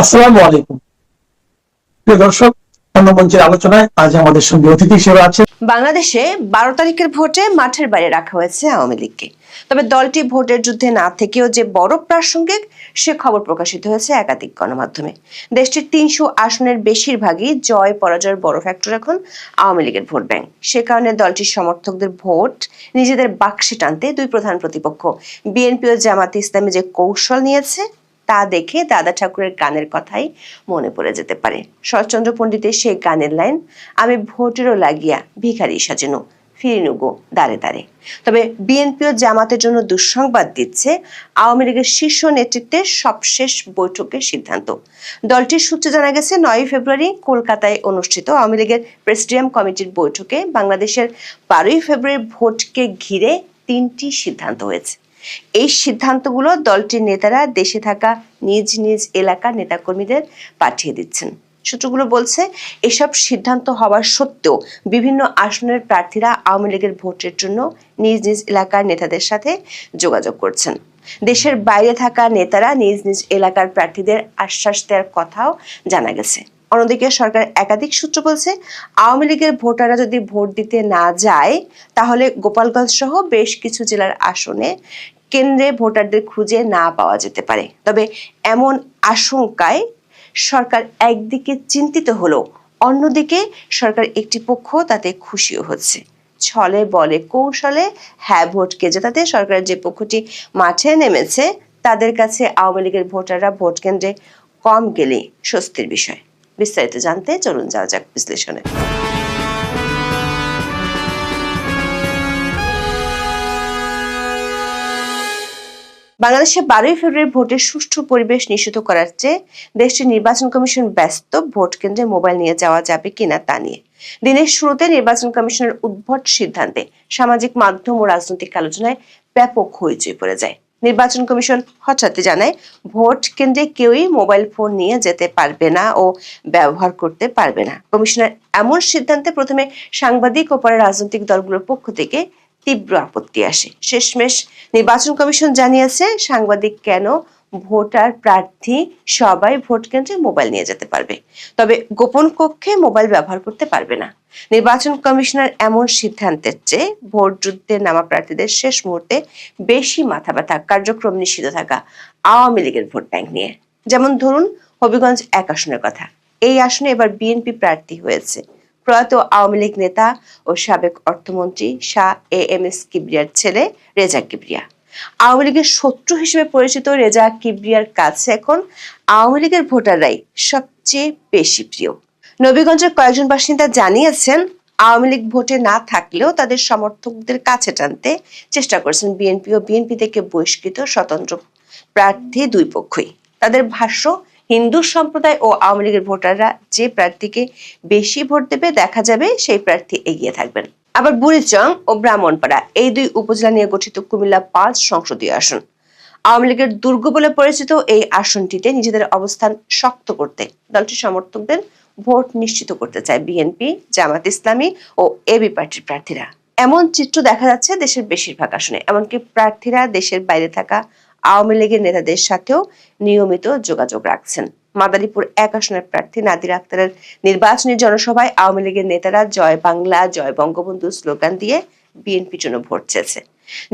আসসালামু আলাইকুম প্রিয় দর্শক, মঞ্চের আলোচনায় আজ আমাদের সঙ্গে অতিথি হিসেবে আছে। বাংলাদেশে 12 তারিখের ভোটে মাঠের বাইরে রাখা হয়েছে আওয়ামী লীগকে। তবে দলটি ভোটের যুদ্ধে না থেকেও যে বড় প্রাসঙ্গিক সে খবর প্রকাশিত হয়েছে একাধিক গণমাধ্যমে। দেশটির 300 আসনের বেশিরভাগই জয় পরাজয়ের বড় ফ্যাক্টর এখন আওয়ামী লীগের ভোট ব্যাংক। সে কারণে দলটির সমর্থকদের ভোট নিজেদের বাক্সে টানতে দুই প্রধান প্রতিপক্ষ বিএনপি ও জামাতে ইসলামী যে কৌশল নিয়েছে তা দেখে দাদা ঠাকুরের গানের কথাই মনে পড়ে যেতে পারে। শরৎচন্দ্র পণ্ডিতের সেই গানের লাইন, আমি ভোটেরও লাগিয়া ভিখারি সাজেনো ফিরিনুগো দাঁড়ে দাঁড়ে। তবে বিএনপি ও জামাতের জন্য দুঃসংবাদ দিচ্ছে আওয়ামী লীগের শীর্ষ নেতৃত্বের সবশেষ বৈঠকের সিদ্ধান্ত। দলটির সূত্রে জানা গেছে 9 ফেব্রুয়ারি কলকাতায় অনুষ্ঠিত আওয়ামী লীগের প্রেসিডিয়াম কমিটির বৈঠকে বাংলাদেশের 12 ফেব্রুয়ারি ভোটকে ঘিরে 3টি সিদ্ধান্ত হয়েছে। এই সিদ্ধান্তগুলো দলটির নেতারা দেশে থাকা নিজ নিজ এলাকার নেতাকর্মীদের পাঠিয়ে দিচ্ছেন। সূত্রগুলো বলছে, এসব সিদ্ধান্ত হওয়া সত্ত্বেও বিভিন্ন আসনের প্রার্থীরা আওয়ামী লীগের ভোটের জন্য নিজ নিজ এলাকার নেতাদের সাথে যোগাযোগ করছেন। দেশের বাইরে থাকা নেতারা নিজ নিজ এলাকার প্রার্থীদের আশ্বাস দেওয়ার কথাও জানা গেছে। অন্যদিকে সরকার একাধিক সূত্র বলছে, আওয়ামী লীগের ভোটাররা যদি ভোট দিতে না যায় তাহলে গোপালগঞ্জ সহ বেশ কিছু জেলার আসনে কেন্দ্রে ভোটারদের খুঁজে না পাওয়া যেতে পারে। তবে এমন আশঙ্কায় সরকার একদিকে চিন্তিত হলেও অন্যদিকে সরকার একটি পক্ষ তাতে খুশিও হচ্ছে। ছলে বলে কৌশলে হ্যাঁ ভোটকে জেতাতে সরকারের যে পক্ষটি মাঠে নেমেছে তাদের কাছে আওয়ামী লীগের ভোটাররা ভোট কেন্দ্রে কম গেলে স্বস্তির বিষয়। বিস্তারিত জানতে চলুন যাওয়া যাক বিশ্লেষণে। বাংলাদেশে 12 ফেব্রুয়ারি ভোটের সুষ্ঠু পরিবেশ নিশ্চিত করার চেয়ে দেশটির নির্বাচন কমিশন ব্যস্ত ভোট কেন্দ্রে মোবাইল নিয়ে যাওয়া যাবে কিনা তা নিয়ে। দিনের শুরুতে নির্বাচন কমিশনের উদ্ভট সিদ্ধান্তে সামাজিক মাধ্যম ও রাজনৈতিক আলোচনায় ব্যাপক হইচই পড়ে যায়। নির্বাচন কমিশন হঠাৎই জানায় ভোট কেন্দ্রে কেউই মোবাইল ফোন নিয়ে যেতে পারবে না ও ব্যবহার করতে পারবে না। কমিশনের এমন সিদ্ধান্তে প্রথমে সাংবাদিক ও পরে রাজনৈতিক দলগুলোর পক্ষ থেকে তীব্র আপত্তি আসে। শেষমেশ নির্বাচন কমিশন জানিয়েছে সাংবাদিক কেন, ভোটার প্রার্থী সবাই ভোট কেন্দ্রে মোবাইল নিয়ে যেতে পারবে, তবে গোপন কক্ষে মোবাইল ব্যবহার করতে পারবে না। নির্বাচন কমিশনের এমন সিদ্ধান্তের চেয়ে ভোট যুদ্ধে নামা প্রার্থীদের শেষ মুহূর্তে বেশি মাথা ব্যথা কার্যক্রম নিষিদ্ধ থাকা আওয়ামী লীগের ভোট ব্যাংক নিয়ে। যেমন ধরুন হবিগঞ্জ 1 আসনের কথা। এই আসনে এবার বিএনপি প্রার্থী হয়েছে প্রয়াত আওয়ামী লীগ নেতা ও সাবেক অর্থমন্ত্রী শাহ এএমএস কিবরিয়ার ছেলে রেজা কিবরিয়া। আওয়ামী লীগের শত্রু হিসেবে পরিচিত রেজা কিবরিয়ার কাছে এখন আওয়ামী লীগের ভোটাররাই সবচেয়ে বেশি প্রিয়। নবীগঞ্জের কয়েকজন বাসিন্দা জানিয়েছেন, আওয়ামী লীগ ভোটে না থাকলেও তাদের সমর্থকদের কাছে টানতে চেষ্টা করছেন বিএনপি ও বিএনপি থেকে বহিষ্কৃত স্বতন্ত্র প্রার্থী দুই পক্ষই। তাদের ভাষ্য, হিন্দু সম্প্রদায় ও আওয়ামী লীগের ভোটাররা যে প্রার্থীকে বেশি ভোট দেবে দেখা যাবে সেই প্রার্থী এগিয়ে থাকবেন। আবার বুড়িচং ও ব্রাহ্মণপাড়া এই দুই উপজেলা নিয়ে গঠিত কুমিল্লা 5 সংসদীয় আসন। আওয়ামী লীগের দুর্গ বলে পরিচিত এই আসনটিতে নিজেদের অবস্থান শক্ত করতে দলটির সমর্থকদের ভোট নিশ্চিত করতে চায় বিএনপি, জামাত ইসলামী ও এবি পার্টির প্রার্থীরা। এমন চিত্র দেখা যাচ্ছে দেশের বেশিরভাগ আসনে। এমনকি প্রার্থীরা দেশের বাইরে থাকা আওয়ামী লীগের নেতাদের সাথেও নিয়মিত যোগাযোগ রাখছেন। মাদারীপুর 1 আসনের প্রার্থী নাদির আক্তারের নির্বাচনী জনসভায় আওয়ামী লীগের নেতারা জয় বাংলা, জয় বঙ্গবন্ধু স্লোগান দিয়ে বিএনপির জন্য ভোট চেয়েছে।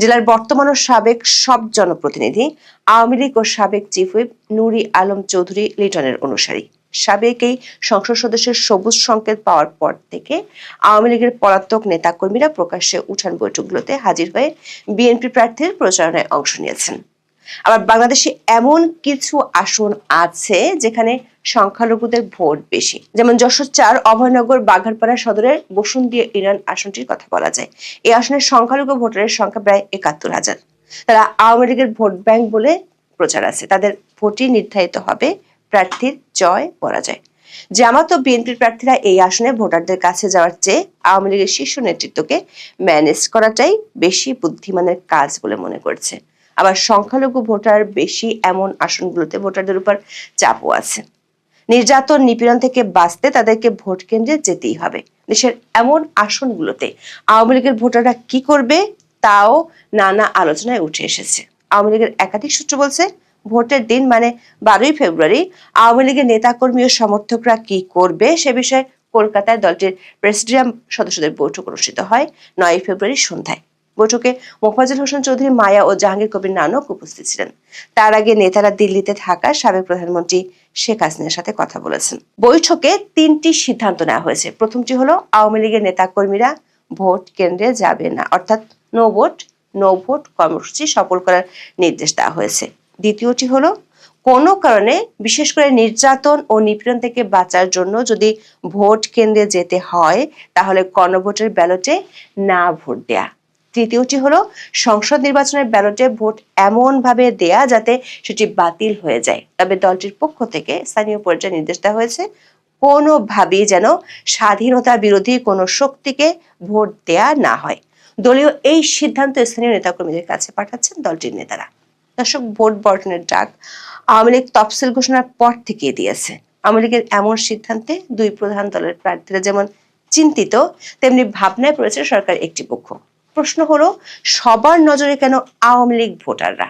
জেলার বর্তমান ও সাবেক সব জনপ্রতিনিধি আওয়ামী লীগ ও সাবেক চিফ হুইপ নুরি আলম চৌধুরী লিটনের অনুসারী। সাবেক এই সংসদ সদস্যের সবুজ সংকেত পাওয়ার পর থেকে আওয়ামী লীগের পলাতক নেতাকর্মীরা প্রকাশ্যে উঠান বৈঠকগুলোতে হাজির হয়ে বিএনপি প্রার্থীর প্রচারণায় অংশ নিয়েছেন। আবার বাংলাদেশে এমন কিছু আসন আছে যেখানে সংখ্যালঘুদের ভোট বেশি, যেমন যশোর 4 অভয়নগর বাঘারপাড়া সদরের বসুন্ধিয়া ইরান আসনটির কথা বলা যায়। এই আসনের সংখ্যালঘু ভোটারের সংখ্যা প্রায় 71,000। তারা আওয়ামী লীগের ভোট ব্যাংক বলে প্রচার আছে। তাদের ভোটই নির্ধারিত হবে প্রার্থীর জয় পরাজয়। জামাত ও বিএনপির প্রার্থীরা এই আসনে ভোটারদের কাছে যাওয়ার চেয়ে আওয়ামী লীগের শীর্ষ নেতৃত্বকে ম্যানেজ করাটাই বেশি বুদ্ধিমানের কাজ বলে মনে করছে। আবার সংখ্যালঘু ভোটার বেশি এমন আসনগুলোতে ভোটারদের উপর চাপও আছে। নির্যাতন নিপীড়ন থেকে বাঁচতে তাদেরকে ভোট কেন্দ্রে যেতেই হবে। দেশের এমন আসনগুলোতে আওয়ামী লীগের ভোটাররা কি করবে তাও নানা আলোচনায় উঠে এসেছে। আওয়ামী লীগের একাধিক সূত্র বলছে, ভোটের দিন মানে 12ই ফেব্রুয়ারি আওয়ামী লীগের নেতাকর্মী ও সমর্থকরা কি করবে সে বিষয়ে কলকাতায় দলটির প্রেসিডিয়াম সদস্যদের বৈঠক অনুষ্ঠিত হয় 9ই ফেব্রুয়ারি সন্ধ্যায়। বৈঠকে মোফাজ্জল হোসেন চৌধুরী, মায়া ও জাহাঙ্গীর কবির নানক উপস্থিত ছিলেন। তার আগে নেতারা দিল্লিতে থাকা সাবেক প্রধানমন্ত্রী শেখ হাসিনার সাথে কথা বলেছেন। বৈঠকে 3টি সিদ্ধান্ত নেওয়া হয়েছে। প্রথমটি হলো আওয়ামী লীগের নেতাকর্মীরা ভোট কেন্দ্রে যাবে না, অর্থাৎ নো ভোট নো ভোট কর্মসূচি সফল করার নির্দেশ দেওয়া হয়েছে। দ্বিতীয়টি হলো কোনো কারণে, বিশেষ করে নির্যাতন ও নিপীড়ন থেকে বাঁচার জন্য যদি ভোট কেন্দ্রে যেতে হয় তাহলে গণভোটের ব্যালটে না ভোট দেয়া। তৃতীয়টি হলো সংসদ নির্বাচনের ব্যালটে ভোট এমন ভাবে দেয়া যাতে সেটি বাতিল হয়ে যায়। তবে দলটির পক্ষ থেকে স্থানীয় পর্যায়ে নির্দেশ দেওয়া হয়েছে কোনোভাবেই যেন স্বাধীনতা বিরোধী কোনো শক্তিকে ভোট দেয়া না হয়। দলীয় এই সিদ্ধান্ত স্থানীয় নেতাকর্মীদের কাছে পাঠাচ্ছেন দলটির নেতারা। দর্শক, ভোট বর্জনের ডাক আওয়ামী লীগ তফসিল ঘোষণার পর থেকে দিয়েছে। আওয়ামী লীগের এমন সিদ্ধান্তে দুই প্রধান দলের প্রার্থীরা যেমন চিন্তিত, তেমনি ভাবনায় পড়েছে সরকার একটি পক্ষ। প্রশ্ন হলো, সবার নজরে কেন আওয়ামী লীগ ভোটাররা?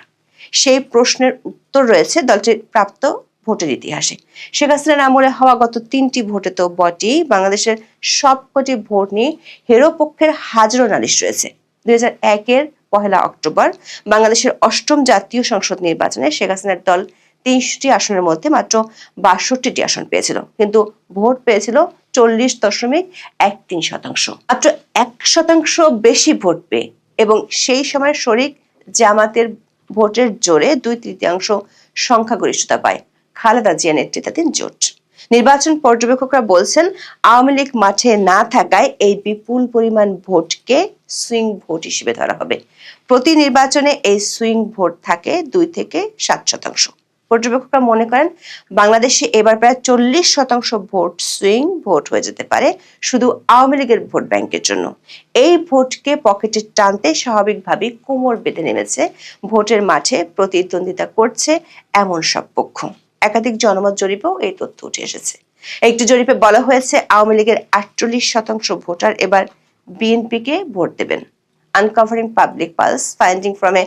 সেই প্রশ্নের উত্তর রয়েছে দলটির প্রাপ্ত ভোটের ইতিহাসে। শেখ হাসিনার আমলে হওয়া গত 3টি ভোটে তো বটেই, বাংলাদেশের সবকটি ভোট নিয়ে হেরো পক্ষের হাজারো নালিশ রয়েছে। 2001-এর 1 অক্টোবর বাংলাদেশের 8ম জাতীয় সংসদ নির্বাচনে শেখ হাসিনার দল 300টি আসনের মধ্যে মাত্র 62টি আসন পেয়েছিল, কিন্তু ভোট পেয়েছিল 40.13%। মাত্র 1% বেশি ভোট পেয়ে এবং সেই সময় শরিক জামাতের ভোটের জোরে 2/3 সংখ্যাগরিষ্ঠতা পায় খালেদা জিয়া নেতৃত্বাধীন জোট। নির্বাচন পর্যবেক্ষকরা বলছেন, আওয়ামী লীগ মাঠে না থাকায় এই বিপুল পরিমাণ ভোটকে সুইং ভোট হিসেবে ধরা হবে। প্রতি নির্বাচনে এই সুইং ভোট থাকে 2 থেকে 7%। পর্যবেক্ষকরা মনে করেন বাংলাদেশে এবার প্রায় 40% ভোট সুইং ভোট হয়ে যেতে পারে শুধু আওয়ামী লীগের ভোট ব্যাংকের জন্য। এই ভোটকে পকেটে টানতে স্বাভাবিকভাবেই কোমর বেঁধে নেমেছে ভোটের মাঠে প্রতিদ্বন্দ্বিতা করছে এমন সব পক্ষ। একাধিক জনমত জরিপেও এই তথ্য উঠে এসেছে। একটি জরিপে বলা হয়েছে আওয়ামী লীগের 48% ভোটার এবার বিএনপিকে ভোট দেবেন। Uncovering public pulse finding from a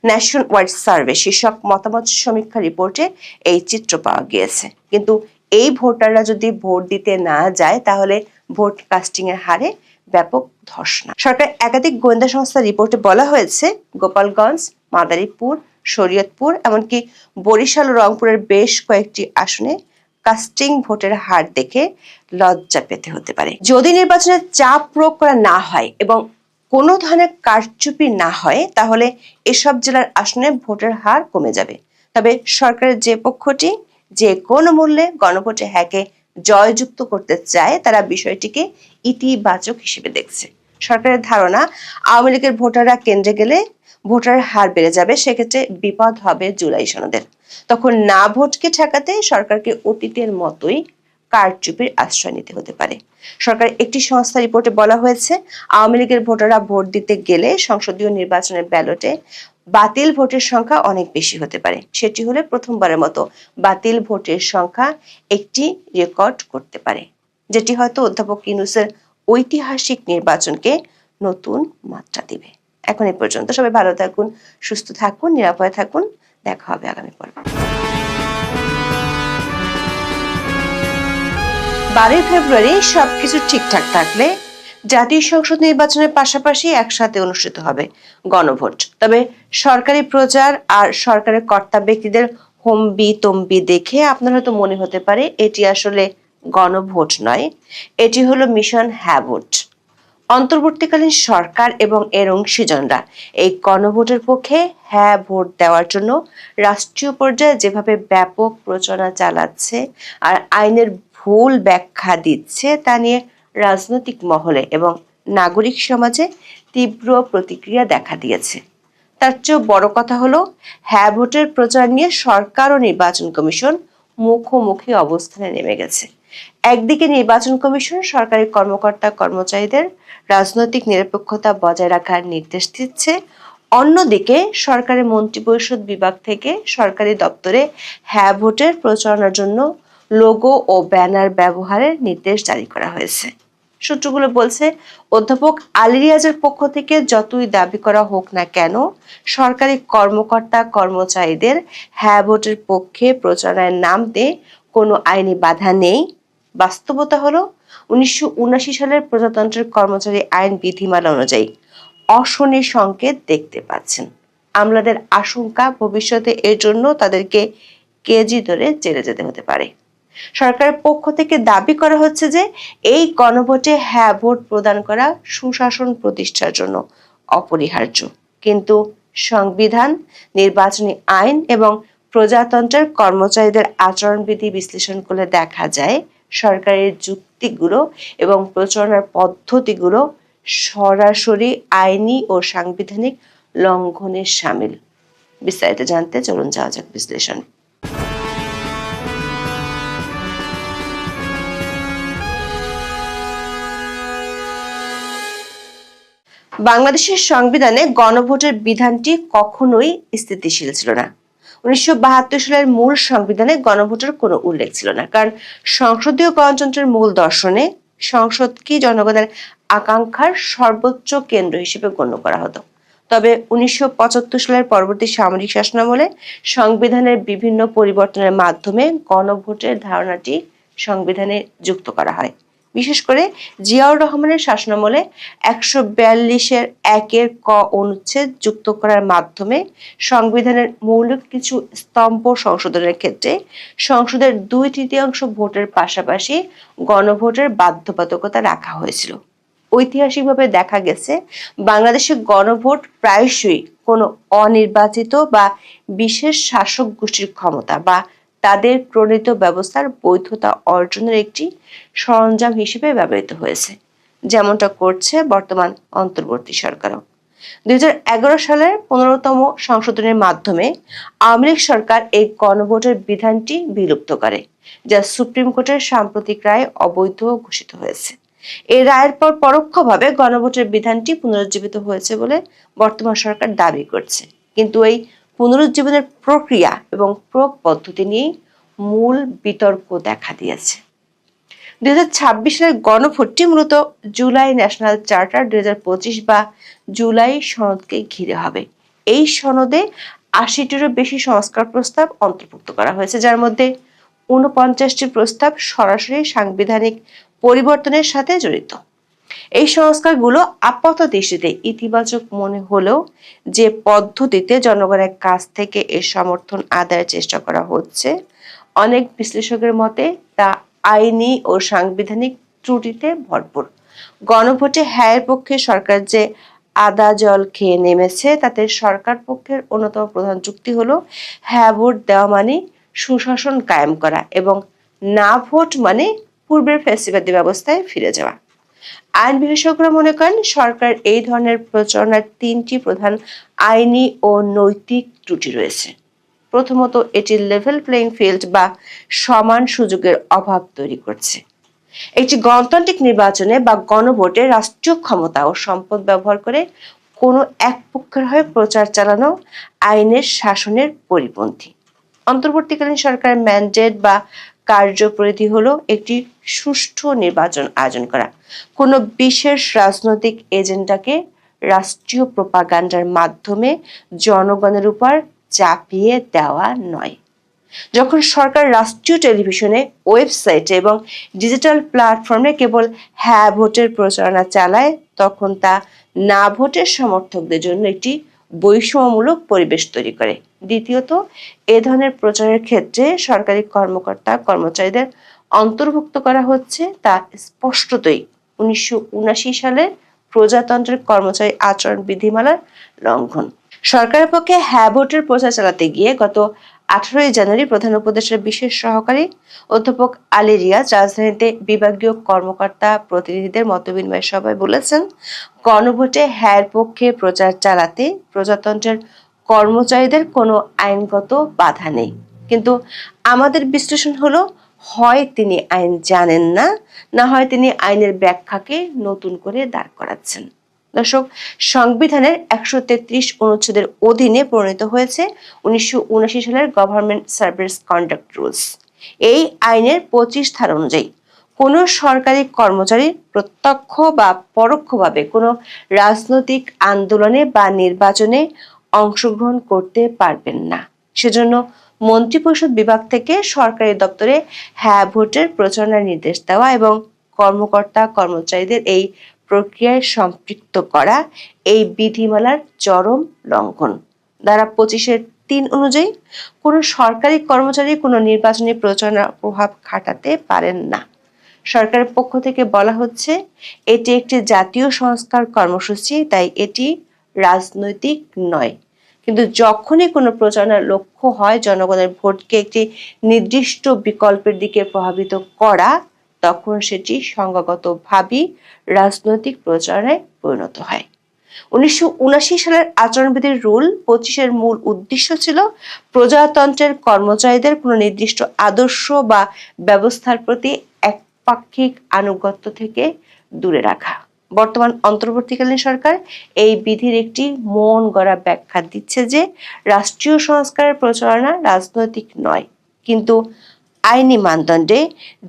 nationwide survey শীর্ষক মতামত সমীক্ষা রিপোর্টে এই চিত্র পাওয়া গিয়েছে। কিন্তু এই ভোটাররা যদি ভোট দিতে না যায় তাহলে ভোট কাস্টিং এর হারে ব্যাপক ধসনা। সরকার একাধিক গোয়েন্দা সংস্থার রিপোর্টে বলা হয়েছে গোপালগঞ্জ, মাদারীপুর, শরীয়তপুর এমনকি বরিশাল ও রংপুরের বেশ কয়েকটি আসনে কাস্টিং ভোটের হার দেখে লজ্জা পেতে হতে পারে। যদি নির্বাচনে চাপ প্রয়োগ করা না হয় এবং কোনো ধরনের কারচুপি না হয় তাহলে এসব জেলার আসনে ভোটের হার কমে যাবে। তবে সরকারের যে পক্ষটি যে কোনো মূল্যে গণভোটে হ্যাকে জয়যুক্ত করতে চায় তারা বিষয়টিকে ইতিবাচক হিসেবে দেখছে। সরকারের ধারণা আওয়ামী লীগের ভোটাররা কেন্দ্রে গেলে ভোটার হার বেড়ে যাবে, সেক্ষেত্রে বিপদ হবে জুলাই সনদের। তখন না ভোটকে ঠেকাতে সরকারকে অতীতের মতোই কারচুপির আশ্রয় নিতে হতে পারে। সরকার একটি সংস্থা রিপোর্টে বলা হয়েছে আওয়ামী লীগের ভোটাররা ভোট দিতে গেলে সংসদীয় নির্বাচনের ব্যালটে বাতিল ভোটের সংখ্যা অনেক বেশি হতে পারে। সেটি হলে প্রথমবারের মতো বাতিল ভোটের সংখ্যা একটি রেকর্ড করতে পারে, যেটি হয়তো অধ্যাপক ইউনূসের ঐতিহাসিক নির্বাচনকে নতুন মাত্রা দিবে। এখন এই পর্যন্ত। সবাই ভালো থাকুন, সুস্থ থাকুন, নিরাপদে থাকুন। দেখা হবে আগামী পর্বে। 12 ফেব্রুয়ারি সবকিছু ঠিকঠাক থাকলে জাতীয় সংসদ নির্বাচনের পাশাপাশি একসাথে অনুষ্ঠিত হবে গণভোট। তবে সরকারি প্রচার আর সরকারের কর্তা ব্যক্তিদের হম্বি তম্বি দেখে আপনার হয়তো মনে হতে পারে এটি আসলে গণভোট নয়, এটি হলো মিশন হ্যাঁ ভোট। অন্তর্বর্তীকালীন সরকার এবং এর অংশীজনরা এই গণভোটের পক্ষে হ্যাঁ ভোট দেওয়ার জন্য রাষ্ট্রীয় পর্যায়ে যেভাবে ব্যাপক প্রচারণা চালাচ্ছে আর আইনের ভুল ব্যাখ্যা দিচ্ছে তা নিয়ে রাজনৈতিক মহলে এবং নাগরিক সমাজে তীব্র প্রতিক্রিয়া দেখা দিয়েছে। তার চেয়েও বড় কথা হলো হ্যাঁ ভোটের প্রচার নিয়ে সরকার ও নির্বাচন কমিশন মুখোমুখি অবস্থানে নেমে গেছে। একদিকে নির্বাচন কমিশন সরকারি কর্মকর্তা কর্মচারীদের রাজনৈতিক নিরপেক্ষতা বজায় রাখার নির্দেশ দিচ্ছে, অন্যদিকে সরকারের মন্ত্রিপরিষদ বিভাগ থেকে সরকারি দপ্তরে হ্যাঁ ভোটের প্রচারণার জন্য লোগো ও ব্যানার ব্যবহারের নির্দেশ জারি করা হয়েছে। সূত্রগুলো বলছে, অধ্যাপক আলী রিয়াজের পক্ষ থেকে যতই দাবি করা হোক না কেন, সরকারি কর্মকর্তা কর্মচারীদের হ্যাঁ ভোটের পক্ষে প্রচারণায় নামতে কোনো আইনি বাধা নেই। বাস্তবতা হলো 1979 সালের প্রজাতন্ত্রের কর্মচারী আইন বিধিমালা অনুযায়ী অশনির সংকেত দেখতে পাচ্ছেন। আমলাদের আশঙ্কা ভবিষ্যতে এর জন্য তাদেরকে কেজি ধরে জেলে যেতে হতে পারে। সরকারের পক্ষ থেকে দাবি করা হচ্ছে যে এই গণভোটে হ্যাঁ ভোট প্রদান করা সুশাসন প্রতিষ্ঠার জন্য অপরিহার্য। কিন্তু সংবিধান, নির্বাচনী আইন এবং প্রজাতন্ত্রের কর্মচারীদের আচরণবিধি বিশ্লেষণ করলে দেখা যায় সরকারের যুক্তিগুলো এবং প্রচারণার পদ্ধতিগুলো সরাসরি আইনি ও সাংবিধানিক লঙ্ঘনের শামিল। বিস্তারিত জানতে চলুন যাওয়া যাক বিশ্লেষণ। বাংলাদেশের সংবিধানে গণভোটের বিধানটি কখনোই স্থিতিশীল ছিল না। 1972 সালের মূল সংবিধানে গণভোটের কোনো উল্লেখ ছিল না, কারণ সংসদীয় গণতন্ত্রের মূল দর্শনে সংসদকে জনগণের আকাঙ্ক্ষার সর্বোচ্চ কেন্দ্র হিসেবে গণ্য করা হতো। তবে 1975 সালের পরবর্তী সামরিক শাসনামলে সংবিধানের বিভিন্ন পরিবর্তনের মাধ্যমে গণভোটের ধারণাটি সংবিধানে যুক্ত করা হয়। বিশেষ করে জিয়াউর রহমানের শাসনামলে 142-এর 1-এর ক অনুচ্ছেদ যুক্ত করার মাধ্যমে সংবিধানের মৌলিক কিছু স্তম্ভ সংশোধনের ক্ষেত্রে সংসদের 2/3 ভোটের পাশাপাশি গণভোটের বাধ্যবাধকতা রাখা হয়েছিল। ঐতিহাসিকভাবে দেখা গেছে বাংলাদেশে গণভোট প্রায়শই কোনো অনির্বাচিত বা বিশেষ শাসক গোষ্ঠীর ক্ষমতা বা তাদের প্রণীত ব্যবস্থার বৈধতা অর্জনের একটি সরঞ্জাম হিসেবে ব্যবহৃত হয়েছে, যেমনটা করছে বর্তমান অন্তর্বর্তী সরকারও। 2011 সালের 15তম সংশোধনের মাধ্যমে আওয়ামী লীগ সরকার এই গণভোটের বিধানটি বিলুপ্ত করে, যা সুপ্রিম কোর্টের সাম্প্রতিক রায়ে অবৈধ ঘোষিত হয়েছে। এই রায়ের পর পরোক্ষভাবে গণভোটের বিধানটি পুনরুজ্জীবিত হয়েছে বলে বর্তমান সরকার দাবি করছে। কিন্তু এই পুনরুজ্জীবনের প্রক্রিয়া এবং প্রয়োগ পদ্ধতি নিয়ে মূল বিতর্ক দেখা দিয়েছে। 2026 সালের গণভোটটি মূলত জুলাই ন্যাশনাল চার্টার 2025 বা জুলাই সনদকে ঘিরে হবে। এই সনদে 80টিরও বেশি সংস্কার প্রস্তাব অন্তর্ভুক্ত করা হয়েছে, যার মধ্যে 49টি প্রস্তাব সরাসরি সাংবিধানিক পরিবর্তনের সাথে জড়িত। এই সংস্কারগুলো আপাত দৃষ্টিতে ইতিবাচক মনে হলেও যে পদ্ধতিতে জনগণের কাছ থেকে এর সমর্থন আদায়ের চেষ্টা করা হচ্ছে, অনেক বিশ্লেষকের মতে তা আইনি ও সাংবিধানিক ত্রুটিতে ভরপুর। গণভোটে হ্যাঁর পক্ষে সরকার যে আদা জল খেয়ে নেমেছে, তাতে সরকার পক্ষের অন্যতম প্রধান যুক্তি হলো হ্যাঁ ভোট দেওয়া মানে সুশাসন কায়েম করা এবং না ভোট মানে পূর্বের ফ্যাসিবাদী ব্যবস্থায় ফিরে যাওয়া। আইন বিশেষজ্ঞরা মনে করেন সরকার এই ধরনের প্রচারণার 3টি প্রধান আইনি ও নৈতিক ত্রুটি রয়েছে। প্রথমত, এটি লেভেল প্লেইং ফিল্ড বা সমান সুযোগের অভাব তৈরি করছে। একটি গণতান্ত্রিক নির্বাচনে বা গণভোটে রাষ্ট্রীয় ক্ষমতা ও সম্পদ ব্যবহার করে কোনো এক পক্ষের হয়ে প্রচার চালানো আইনের শাসনের পরিপন্থী। অন্তর্বর্তীকালীন সরকারের ম্যান্ডেট বা কার্যপরিধি হলো একটি সুষ্ঠু নির্বাচন আয়োজন করা, কোনো বিশেষ রাজনৈতিক এজেন্ডাকে রাষ্ট্রীয় প্রোপাগান্ডার মাধ্যমে জনগণের উপর চাপিয়ে দেওয়া নয়। যখন সরকার রাষ্ট্রীয় টেলিভিশনে, ওয়েবসাইটে এবং ডিজিটাল প্ল্যাটফর্মে কেবল হ্যাঁ ভোটের প্রচারণা চালায়, তখন তা না ভোটের সমর্থকদের জন্য একটি বৈষম্যমূলক পরিবেশ তৈরি করে। দ্বিতীয়ত, এ ধরনের প্রচারের ক্ষেত্রে সরকারি কর্মকর্তা কর্মচারীদের অন্তর্ভুক্ত করা হচ্ছে, তা স্পষ্টতই 1979 সালের প্রজাতন্ত্রের কর্মচারী আচরণ বিধিমালার লঙ্ঘন। সরকারের পক্ষে হ্যাঁ ভোটের প্রচার চালাতে গিয়ে গত 18 জানুয়ারি প্রধান উপদেষ্টার বিশেষ সহকারী অধ্যাপক আলী রিয়াজ রাজধানীতে বিভাগীয় কর্মকর্তা প্রতিনিধিদের মতবিনিময় সভায় বলেছেন, গণভোটে হ্যাঁর পক্ষে প্রচার চালাতে প্রজাতন্ত্রের কর্মচারীদের কোনো আইনগত বাধা নেই। কিন্তু আমাদের বিশ্লেষণ হলো, হয় তিনি আইন জানেন না, না হয় তিনি আইনের ব্যাখ্যাকে নতুন করে দাঁড় করাচ্ছেন। দর্শক, সংবিধানের 133 অনুচ্ছেদের অধীনে প্রণীত হয়েছে 1979 সালের গভর্নমেন্ট সার্ভিস কন্ডাক্ট রুলস। এই আইনের 25 ধারা অনুযায়ী কোনো সরকারি কর্মচারী প্রত্যক্ষ বা পরোক্ষভাবে কোনো রাজনৈতিক আন্দোলনে বা নির্বাচনে অংশগ্রহণ করতে পারবেন না। সেজন্য মন্ত্রিপরিষদ বিভাগ থেকে সরকারি দপ্তরে হ্যাঁ ভোটের প্রচারণার নির্দেশ দেওয়া এবং কর্মকর্তা কর্মচারীদের এই প্রক্রিয়ায় সম্পৃক্ত করা এই বিধিমালার চরম লঙ্ঘন। ধারা 25-3 অনুযায়ী কোনো সরকারি কর্মচারী কোনো নির্বাচনী প্রচারণার প্রভাব খাটাতে পারেন না। সরকারের পক্ষ থেকে বলা হচ্ছে এটি একটি জাতীয় সংস্কার কর্মসূচি, তাই এটি রাজনৈতিক নয়। কিন্তু যখনই কোনো প্রচারণার লক্ষ্য হয় জনগণের ভোটকে একটি নির্দিষ্ট বিকল্পের দিকে প্রভাবিত করা, তখন সেটি সংজ্ঞাগতভাবেই রাজনৈতিক প্রচারণায় পরিণত হয়। 1979 সালের আচরণবিধির রুল 25-এর মূল উদ্দেশ্য ছিল প্রজাতন্ত্রের কর্মচারীদের কোনো নির্দিষ্ট আদর্শ বা ব্যবস্থার প্রতি একপাক্ষিক আনুগত্য থেকে দূরে রাখা। বর্তমান অন্তর্বর্তীকালীন সরকার এই বিধির একটি মন গড়া ব্যাখ্যা দিচ্ছে যে রাষ্ট্রীয় সংস্কারের প্রচারণা রাজনৈতিক নয়, কিন্তু আইনি মানদণ্ডে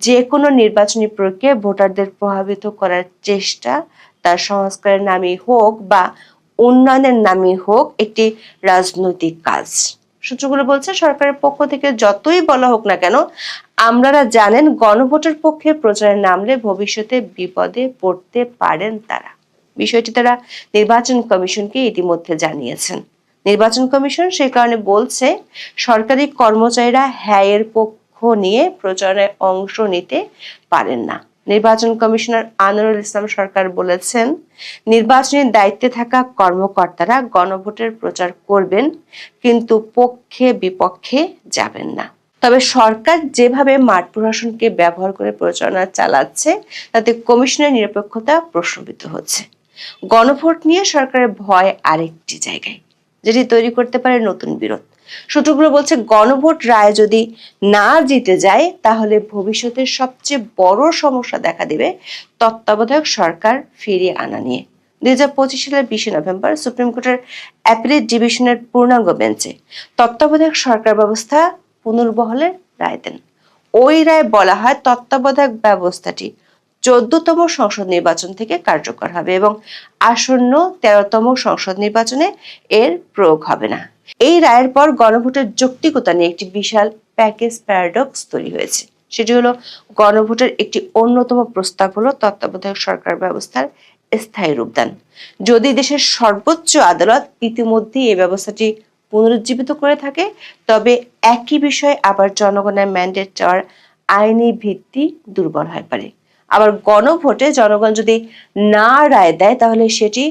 যে কোনো নির্বাচনী প্রক্রিয়া ভোটারদের প্রভাবিত করার চেষ্টা, তার সংস্কারের নামই হোক বা উন্নয়নের নামই হোক, একটি রাজনৈতিক কাজ। সূত্রগুলো বলছে সরকারের পক্ষ থেকে যতই বলা হোক না কেন, আপনারা জানেন গণভোটের পক্ষে প্রচারে নামলে ভবিষ্যতে বিপদে পড়তে পারেন তারা। বিষয়টি তারা নির্বাচন কমিশনকে ইতিমধ্যে জানিয়েছেন। নির্বাচন কমিশন সেই কারণে বলছে সরকারি কর্মচারীরা হ্যাঁ এর পক্ষ নিয়ে প্রচারণায় অংশ নিতে পারেন না। নির্বাচন কমিশনার আনোয়ারুল ইসলাম সরকার বলেছেন, নির্বাচনের দায়িত্বে থাকা কর্মকর্তারা গণভোটের প্রচার করবেন, কিন্তু পক্ষে বিপক্ষে যাবেন না। তবে সরকার যেভাবে মাঠ প্রশাসনকে ব্যবহার করে প্রচারণা চালাচ্ছে, তাতে কমিশনের নিরপেক্ষতা প্রশ্নবিদ্ধ হচ্ছে। গণভোট নিয়ে সরকারের ভয় আরেকটি জায়গায়, যেটি তৈরি করতে পারে নতুন বিরোধ। সূত্রগুলো বলছে গণভোট রায় যদি না জিতে যায়, তাহলে ভবিষ্যতের সবচেয়ে বড় সমস্যা দেখা দেবে তত্ত্বাবধায়ক সরকার ফিরিয়ে আনা নিয়ে। 2025 সালের 20 নভেম্বর সুপ্রিম কোর্টের অ্যাপিলেট ডিভিশনের পূর্ণাঙ্গ বেঞ্চে তত্ত্বাবধায়ক সরকার ব্যবস্থা পুনর্বহালের রায় দেন। ওই রায় বলা হয় তত্ত্বাবধায়ক ব্যবস্থাটি 14তম সংসদ নির্বাচন থেকে কার্যকর হবে এবং আসন্ন 13তম সংসদ নির্বাচনে এর প্রয়োগ হবে না। এই রায়ের পর গণভোটের যৌক্তিকতা নিয়ে একটি বিশাল প্যাকেজ প্যারাডক্স তৈরি হয়েছে। সেটি হলো গণভোটের একটি অন্যতম প্রস্তাব হলো তত্ত্বাবধায়ক সরকার ব্যবস্থার স্থায়ী রূপদান। যদি দেশের সর্বোচ্চ আদালত ইতিমধ্যে এই ব্যবস্থাটি পুনরুজ্জীবিত করে থাকে, তবে একই বিষয়ে আবার জনগণের ম্যান্ডেট চাওয়ার আইনি ভিত্তি দুর্বল হয়ে পড়ে। আবার গণভোটে জনগণ যদি না রায় দেয়, তাহলে সেটি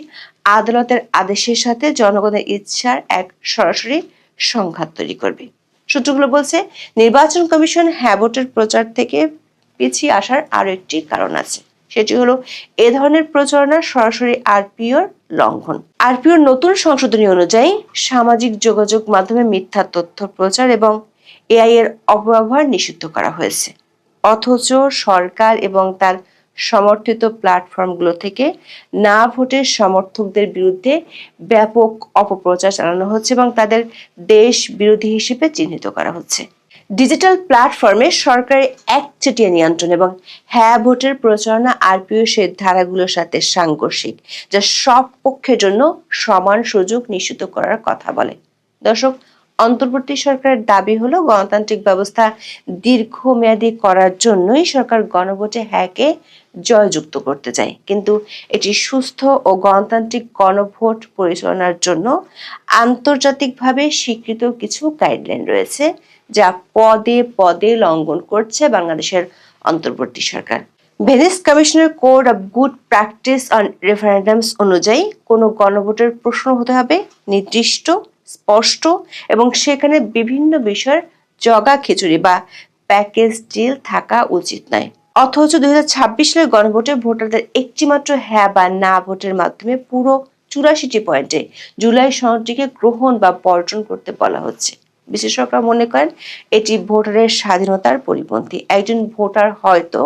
আদালতের আদেশের সাথে জনগণের ইচ্ছার এক সরাসরি সংঘাত তৈরি করবে। সূত্রগুলো বলছে নির্বাচন কমিশন হ্যাঁ ভোটের প্রচার থেকে পিছিয়ে আসার আরো একটি কারণ আছে। সেটি হলো এ ধরনের প্রচারণার সরাসরি আরপিওর লঙ্ঘন। আরপিওর নতুন সংশোধনী অনুযায়ী সামাজিক যোগাযোগ মাধ্যমে মিথ্যা তথ্য প্রচার এবং এআই এর অপব্যবহার নিষিদ্ধ করা হয়েছে। অথচ সরকার এবং তার সমর্থিত প্ল্যাটফর্মগুলো থেকে না ভোটের সমর্থকদের বিরুদ্ধে ব্যাপক অপপ্রচার চালানো হচ্ছে এবং তাদের দেশ বিরোধী হিসেবে চিহ্নিত করা হচ্ছে। ডিজিটাল প্ল্যাটফর্মে সরকারের একচেটিয়া নিয়ন্ত্রণ এবং হ্যাঁ ভোটের প্রচারণা আরপিও সেই ধারাগুলোর সাথে সাংঘর্ষিক, যা সব পক্ষের জন্য সমান সুযোগ নিশ্চিত করার কথা বলে। দর্শক, অন্তর্বর্তী সরকারের দাবি হলো গণতান্ত্রিক ব্যবস্থা দীর্ঘমেয়াদী করার জন্যই সরকার গণভোটে হ্যাঁকে জয়যুক্ত করতে চায়, কিন্তু এটি সুস্থ ও গণতান্ত্রিক গণভোট পরিচালনার জন্য আন্তর্জাতিকভাবে স্বীকৃত কিছু গাইডলাইন রয়েছে, যা পদে পদে লঙ্ঘন করছে বাংলাদেশের অন্তর্বর্তী সরকার। ভেনিস কমিশনের code of good practice on referendums অনুযায়ী কোনো গণভোটের প্রশ্ন হতে হবে নির্দিষ্ট, স্পষ্ট এবং সেখানে বিভিন্ন বিষয়ের জগা খিচুড়ি বা প্যাকেজ ডিল থাকা উচিত নয়। অথচ 2026 সালের গণভোটে ভোটারদের একটি মাত্র হ্যাঁ বা না ভোটের মাধ্যমে পুরো 84টি পয়েন্টে জুলাই সনদটিকে গ্রহণ বা বর্জন করতে বলা হচ্ছে। বিশেষজ্ঞরা মনে করেন এটি ভোটারের স্বাধীনতার পরিপন্থী। একজন ভোটার হয়তো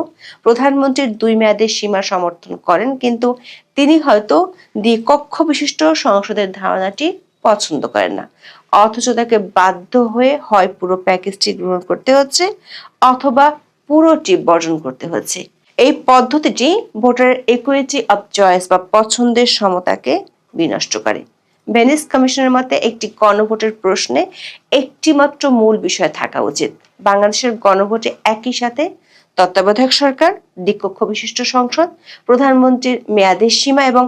প্রধানমন্ত্রীর 2 মেয়াদের সীমা সমর্থন করেন, কিন্তু তিনি হয়তো দ্বিকক্ষ বিশিষ্ট সংসদের ধারণাটি পছন্দ করেন না। অথচ তাকে বাধ্য হয়ে হয় পুরো প্যাকেজটি গ্রহণ করতে হচ্ছে অথবা পুরোটি বর্জন করতে হচ্ছে। এই পদ্ধতিটি ভোটারের ইকুইটি অফ চয়েস বা পছন্দের সমতাকে বিনষ্ট করে। ভেনিস কমিশনের মতে একটি গণভোটের প্রশ্নে একটি মাত্র মূল বিষয় থাকা উচিত। বাংলাদেশের গণভোটে একই সাথে তত্ত্বাবধায়ক সরকার, দ্বিকক্ষ বিশিষ্ট সংসদ, প্রধানমন্ত্রীর মেয়াদের সীমা এবং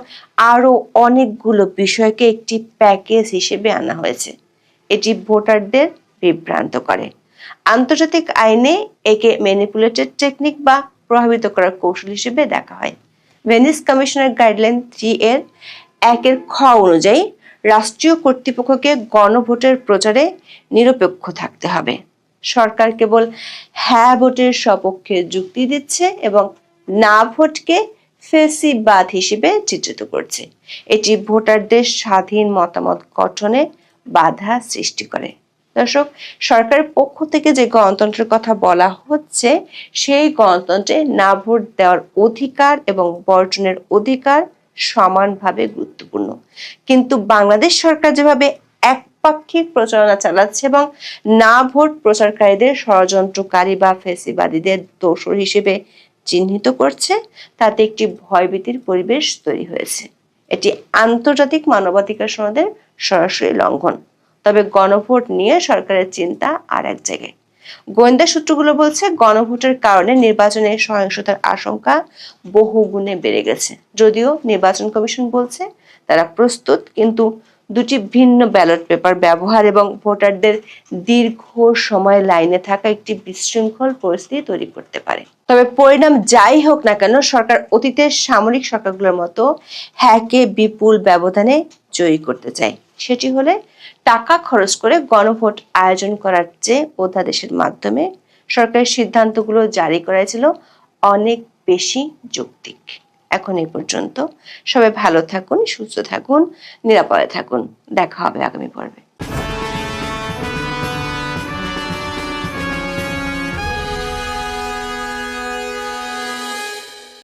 আরো অনেকগুলো বিষয়কে একটি প্যাকেজ হিসেবে আনা হয়েছে। এটি ভোটারদের বিভ্রান্ত করে। আন্তর্জাতিক আইনে একে ম্যানিপুলেটেড টেকনিক বা প্রভাবিত করার কৌশল হিসেবে দেখা হয়। ভেনিস কমিশনের গাইডলাইন 3 এর 1 খ অনুযায়ী রাষ্ট্রীয় কর্তৃপক্ষকে গণভোটের প্রচারে নিরপেক্ষ থাকতে হবে। সরকার কেবল হ্যাঁ ভোটের সপক্ষে যুক্তি দিচ্ছে এবং না ভোটকে ফেসিবাদ হিসেবে চিত্রিত করছে। এটি ভোটারদের স্বাধীন মতামত গঠনে বাধা সৃষ্টি করে। দর্শক, সরকারের পক্ষ থেকে যে গণতন্ত্রের কথা বলা হচ্ছে, সেই গণতন্ত্রে না ভোট দেওয়ার অধিকার এবং বর্জনের অধিকার সমানভাবে গুরুত্বপূর্ণ। কিন্তু বাংলাদেশ সরকার যেভাবে একপাক্ষিক প্রচারণা চালাচ্ছে এবং না ভোট প্রচারকারীদের ষড়যন্ত্রকারী বা ফেসিবাদীদের দোসর হিসেবে চিহ্নিত করছে, তাতে একটি ভয়ভীতির পরিবেশ তৈরি হয়েছে। এটি আন্তর্জাতিক মানবাধিকার সনদের সরাসরি লঙ্ঘন। তবে গণভোট নিয়ে সরকারের চিন্তা আর এক জায়গায়। গোয়েন্দা সূত্রগুলো বলছে গণভোটের কারণে নির্বাচনে সহিংসতার আশঙ্কা বহুগুণে বেড়ে গেছে। যদিও নির্বাচন কমিশন বলছে তারা প্রস্তুত, কিন্তু দুটি ভিন্ন ব্যালট পেপার ব্যবহার এবং ভোটারদের দীর্ঘ সময় লাইনে থাকা একটি বিশৃঙ্খল পরিস্থিতি তৈরি করতে পারে। তবে পরিণাম যাই হোক না কেন, সরকার অতীতের সামরিক সরকারগুলোর মতো হ্যাকে বিপুল ব্যবধানে জয়ী করতে চায়। সেটি হলে টাকা খরচ করে গণভোট আয়োজন করার চেয়ে অধ্যাদেশের মাধ্যমে সরকারের সিদ্ধান্তগুলো জারি করা ছিল অনেক বেশি যৌক্তিক। এখন এই পর্যন্ত। সবাই ভালো থাকুন, সুস্থ থাকুন, নিরাপদে থাকুন। দেখা হবে আগামী পর্বে।